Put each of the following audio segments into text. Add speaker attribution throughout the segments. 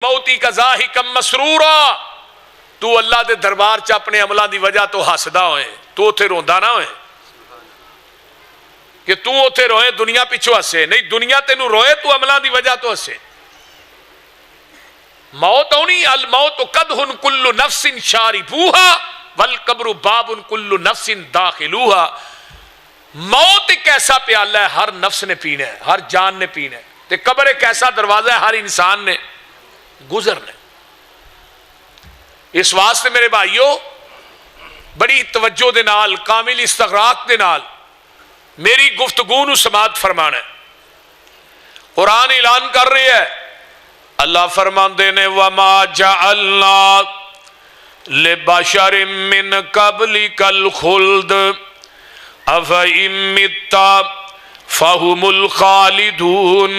Speaker 1: موتی کا ضاحکم مسرورا، تو اللہ دے دربار چ اپنے عملوں دی وجہ تو ہسدا ہوئے، تو اوتھے روندا نہ ہوئے کہ تو اوتھے روئے دنیا پیچھو ہسے، نہیں دنیا تینوں روئے تو عملوں دی وجہ تو ہسے۔ موت ہونی، الموت قدح کل نفس شاربوہا والقبر باب کل نفس داخلوہا۔ موت ایک ایسا پیالہ ہے ہر نفس نے پینا ہے، ہر جان نے پینا ہے، تے قبر ایک ایسا دروازہ ہے ہر انسان نے گزرنا ہے۔ اس واسطے میرے بھائیو بڑی توجہ دے نال، کامل استغراق دے نال میری گفتگو نو سماعت فرمانا ہے۔ قرآن اعلان کر رہی ہے، اللہ فرماندے نے وَمَا جَعَلْنَا لِبَشَرٍ مِّن قَبْلِكَ الْخُلْدَ أَفَإِن مِّتَّ فَهُمُ الْخَالِدُونَ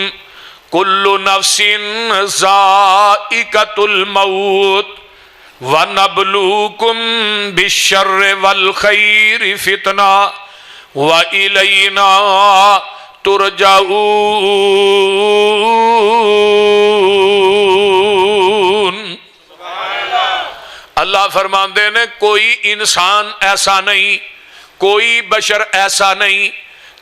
Speaker 1: كُلُّ نَفْسٍ ذَائِقَةُ الْمَوْتِ وَنَبْلُوكُمْ بِالشَّرِّ وَالْخَيْرِ فِتْنَةً وَإِلَيْنَا تُرْجَعُونَ۔ اللہ فرماندے نے کوئی انسان ایسا نہیں، کوئی بشر ایسا نہیں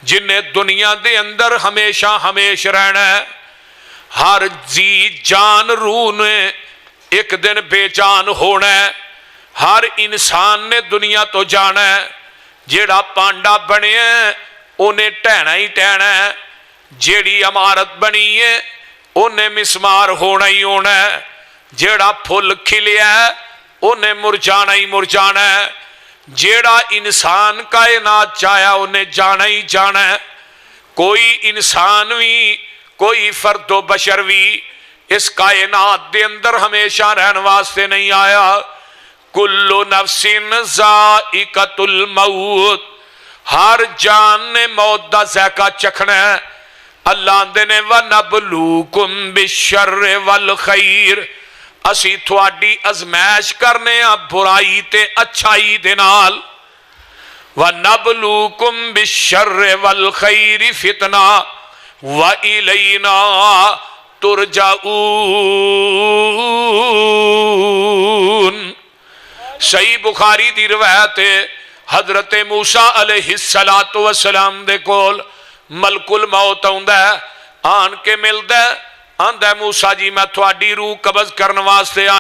Speaker 1: جن نے دنیا دے اندر ہمیشہ ہمیشہ رہنا ہے۔ ہر جی جان روح نے ایک دن بے جان ہونا ہے۔ ہر انسان نے دنیا تو جانا ہے۔ جیڑا پانڈا بنے ہے انہیں ٹہنا ہی ٹہنا ہے، جیڑی عمارت بنی ہے انہیں مسمار ہونا ہی ہونا ہے، جیڑا پھل کھلیا ہے انہیں مرجانا ہی مرجانا ہے، جیڑا انسان کائنات چاہیا انہیں جانا ہی جانا ہے۔ کوئی انسان بھی، کوئی فرد و بشر بھی اس کائنات دے اندر ہمیشہ رہن واسطے نہیں آیا۔ کل نفس ذائقۃ الموت، ہر جان نے موت دا ذائقہ چکھنا ہے۔ اللہ آندے نے وَنَبْلُوكُمْ بِالشَّرِّ وَالْخَيْرِ، اسی تھوڑی ازمائش کرنے ہیں برائی تے اچھائی دے نال۔ وَنَبْلُوكُمْ بِالشَّرِّ وَالْخَيْرِ فِتْنَةً وَإِلَيْنَا تُرْجَعُونَ۔ صحیح بخاری دی روایت ہے، حضرت موسیٰ علیہ السلام دے کول ملک الموت آندا ہے، آن کے ملدا ہے، آندا ہے موسیٰ جی میں تھوڑی روح قبض کرنے واسطے